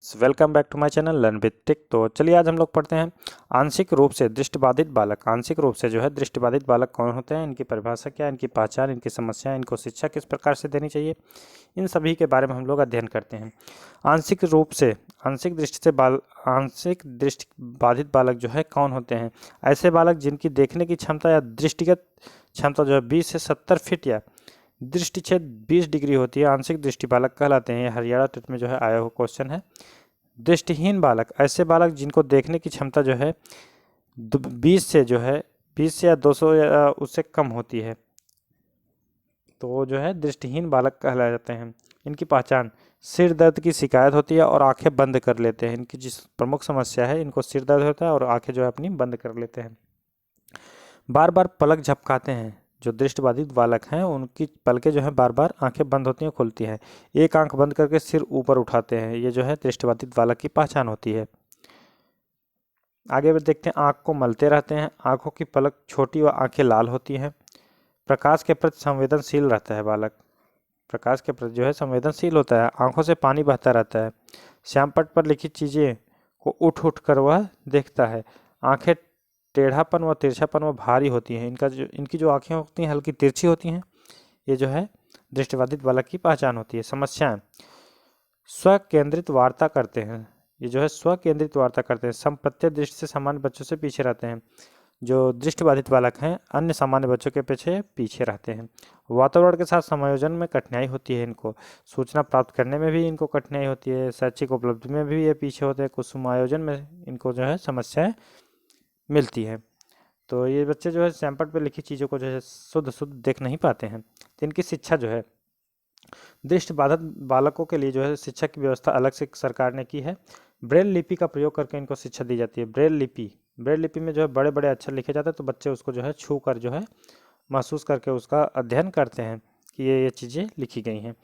Welcome back to my channel learn with tech. तो चलिए आज हम लोग पढ़ते हैं आंशिक रूप से दृष्टिबाधित बालक। आंशिक रूप से जो है दृष्टिबाधित बालक कौन होते हैं, इनकी परिभाषा क्या है, इनकी पहचान, इनकी समस्या, इनको शिक्षा किस प्रकार से देनी चाहिए, इन सभी के बारे में हम लोग अध्ययन करते हैं। आंशिक रूप से आंशिक दृष्टि बाधित बालक जो है कौन होते हैं? ऐसे बालक जिनकी देखने की क्षमता या दृष्टिगत क्षमता जो है 20 से 70 फीट या दृष्टिक्षेद 20 डिग्री होती है, आंशिक दृष्टि बालक कहलाते हैं। ये हरियाणा टेट में जो है आया हुआ क्वेश्चन है। दृष्टिहीन बालक, ऐसे बालक जिनको देखने की क्षमता जो है 20 से या 200 या उससे कम होती है, तो वो जो है दृष्टिहीन बालक कहलाए जाते हैं। इनकी पहचान, सिर दर्द की शिकायत होती है और आंखें बंद कर लेते हैं। इनकी जिस प्रमुख समस्या है, इनको सिर दर्द होता है और आंखें जो है अपनी बंद कर लेते हैं। बार बार पलक झपकाते हैं। जो दृष्टिबाधित बालक हैं उनकी पलकें जो है बार बार आंखें बंद होती हैं, खुलती हैं। एक आंख बंद करके सिर ऊपर उठाते हैं। ये जो है दृष्टिबाधित बालक की पहचान होती है। आगे देखते हैं, आंख को मलते रहते हैं। आंखों की पलक छोटी व आंखें लाल होती हैं। प्रकाश के प्रति संवेदनशील रहता है बालक। प्रकाश के प्रति जो है संवेदनशील होता है। आंखों से पानी बहता रहता है। श्यामपट्ट पर लिखी चीजें को उठ उठ कर वह देखता है। आंखें टेढ़ापन व तिरछापन व भारी होती हैं। इनकी जो आंखें होती हैं हल्की तिरछी होती हैं। ये जो है दृष्टिबाधित बालक की पहचान होती है। समस्याएं, स्व केंद्रित वार्ता करते हैं। ये जो है स्व केंद्रित वार्ता करते हैं। समप्रत्यय दृष्टि से सामान्य बच्चों से पीछे रहते हैं। जो दृष्टिबाधित बालक हैं अन्य सामान्य बच्चों के पीछे पीछे रहते हैं। वातावरण के साथ समायोजन में कठिनाई होती है इनको। सूचना प्राप्त करने में भी इनको कठिनाई होती है। शैक्षिक उपलब्धि में भी ये पीछे होते हैं। कुछ समायोजन में इनको जो है समस्याएं मिलती है। तो ये बच्चे जो है सैंपल पे लिखी चीज़ों को जो है शुद्ध शुद्ध देख नहीं पाते हैं। तो इनकी शिक्षा जो है, दृष्टिबाधित बालकों के लिए जो है शिक्षा की व्यवस्था अलग से सरकार ने की है। ब्रेल लिपि का प्रयोग करके इनको शिक्षा दी जाती है। ब्रेल लिपि में जो है बड़े बड़े अक्षर लिखे जाते हैं, तो बच्चे उसको जो है छू कर जो है महसूस करके उसका अध्ययन करते हैं कि ये चीज़ें लिखी गई हैं।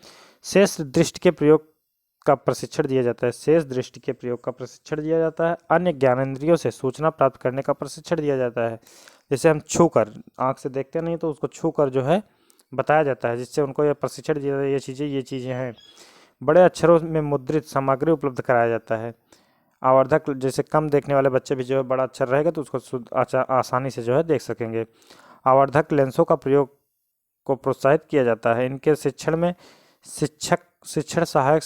शेष दृष्टि के प्रयोग का प्रशिक्षण दिया जाता है। शेष दृष्टि के प्रयोग का प्रशिक्षण दिया जाता है। अन्य ज्ञानेंद्रियों से सूचना प्राप्त करने का प्रशिक्षण दिया जाता है। जैसे हम छू कर, आँख से देखते नहीं तो उसको छू कर जो है बताया जाता है, जिससे उनको यह प्रशिक्षण दिया जाता है, ये चीज़ें हैं। बड़े अक्षरों में मुद्रित सामग्री उपलब्ध कराया जाता है। आवर्धक, जैसे कम देखने वाले बच्चे भी जो है बड़ा अक्षर रहेगा तो उसको आसानी से जो है देख सकेंगे। आवर्धक लेंसों का प्रयोग को प्रोत्साहित किया जाता है। इनके शिक्षण में शिक्षण सहायक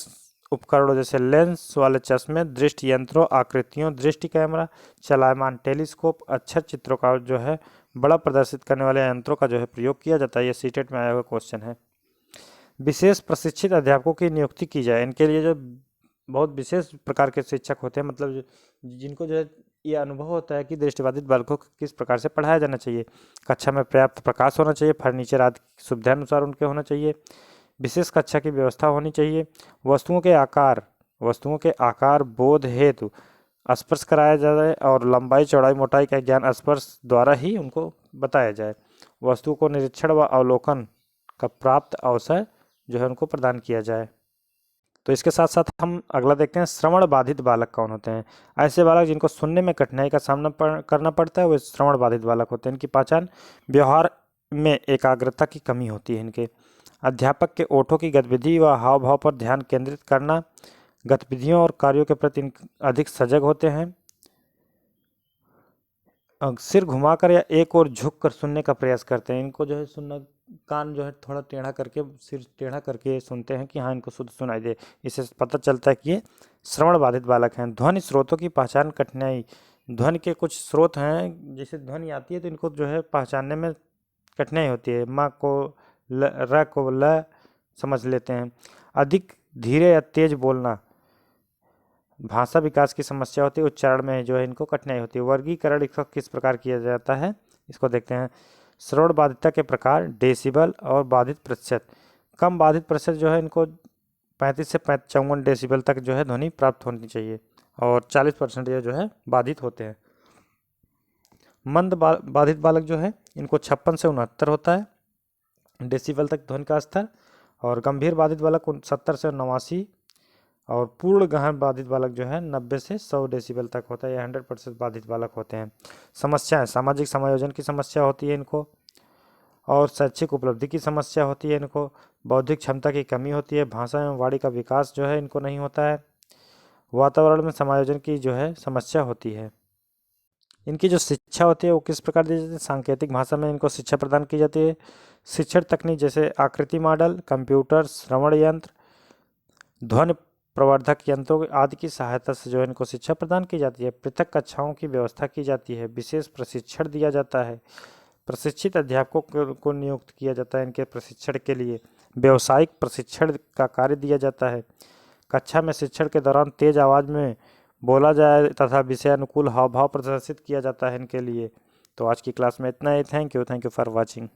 उपकरणों जैसे लेंस वाले चश्मे, दृष्टि यंत्रों, आकृतियों, दृष्टि कैमरा, चलायमान टेलीस्कोप, अक्षर चित्रों का जो है बड़ा प्रदर्शित करने वाले यंत्रों का जो है प्रयोग किया जाता है। ये सीटेट में आया हुआ क्वेश्चन है। विशेष प्रशिक्षित अध्यापकों की नियुक्ति की जाए। इनके लिए जो बहुत विशेष प्रकार के शिक्षक होते हैं, मतलब जिनको जो है ये अनुभव होता है कि दृष्टिबाधित बालकों को किस प्रकार से पढ़ाया जाना चाहिए। कक्षा में पर्याप्त प्रकाश होना चाहिए। फर्नीचर आदि सुविधानुसार उनके होना चाहिए। विशेष कक्षा की व्यवस्था होनी चाहिए। वस्तुओं के आकार बोध हेतु स्पर्श कराया जाए और लंबाई चौड़ाई मोटाई का ज्ञान स्पर्श द्वारा ही उनको बताया जाए। वस्तु को निरीक्षण व अवलोकन का प्राप्त अवसर जो है उनको प्रदान किया जाए। तो इसके साथ साथ हम अगला देखते हैं, श्रवण बाधित बालक कौन होते हैं? ऐसे बालक जिनको सुनने में कठिनाई का सामना करना पड़ता है, वे श्रवण बाधित बालक होते हैं। इनकी पहचान, व्यवहार में एकाग्रता की कमी होती है इनके। अध्यापक के ओठों की गतिविधि व हाव भाव पर ध्यान केंद्रित करना, गतिविधियों और कार्यों के प्रति अधिक सजग होते हैं। सिर घुमाकर या एक ओर झुक कर सुनने का प्रयास करते हैं। इनको जो है सुनना, कान जो है थोड़ा टेढ़ा करके, सिर टेढ़ा करके सुनते हैं कि हाँ इनको शुद्ध सुनाई दे। इससे पता चलता है कि ये श्रवण बाधित बालक हैं। ध्वनि स्रोतों की पहचान, कठिनाई, ध्वनि के कुछ स्रोत हैं, जैसे ध्वनि आती है तो इनको जो है पहचानने में कठिनाई होती है। म को र को ल समझ लेते हैं। अधिक धीरे या तेज बोलना, भाषा विकास की समस्या होती है। उच्चारण में जो है इनको कठिनाई होती है। वर्गीकरण इसका किस प्रकार किया जाता है, इसको देखते हैं। श्रवण बाधितता के प्रकार, डेसिबल और बाधित प्रतिशत। कम बाधित प्रतिशत जो है इनको 35 से 54 डेसिबल तक जो है ध्वनि प्राप्त होनी चाहिए और 40% ये जो है बाधित होते हैं। मंद बाधित बालक जो है इनको 56 से 69 होता है डेसिबल तक ध्वनि का स्तर। और गंभीर बाधित बालक 70 से 89 और पूर्ण गहन बाधित बालक जो है 90 से 100 डेसिबल तक होता है। ये 100% बाधित बालक होते हैं। समस्याएं, सामाजिक समायोजन की समस्या होती है इनको और शैक्षिक उपलब्धि की समस्या होती है इनको। बौद्धिक क्षमता की कमी होती है। भाषा एवं वाणी का विकास जो है इनको नहीं होता है। वातावरण में समायोजन की जो है समस्या होती है। इनकी जो शिक्षा होती है वो किस प्रकार दी जाती है? सांकेतिक भाषा में इनको शिक्षा प्रदान की जाती है। शिक्षण तकनीक जैसे आकृति मॉडल, कंप्यूटर, श्रवण यंत्र, ध्वनि प्रवर्धक यंत्रों आदि की सहायता से जो है इनको शिक्षा प्रदान की जाती है। पृथक कक्षाओं की व्यवस्था की जाती है। विशेष प्रशिक्षण दिया जाता है। प्रशिक्षित अध्यापकों को नियुक्त किया जाता है इनके प्रशिक्षण के लिए। व्यावसायिक प्रशिक्षण का कार्य दिया जाता है। कक्षा में शिक्षण के दौरान तेज आवाज में बोला जाए तथा विषय अनुकूल हाव भाव प्रदर्शित किया जाता है इनके लिए। तो आज की क्लास में इतना ही। Thank you for watching.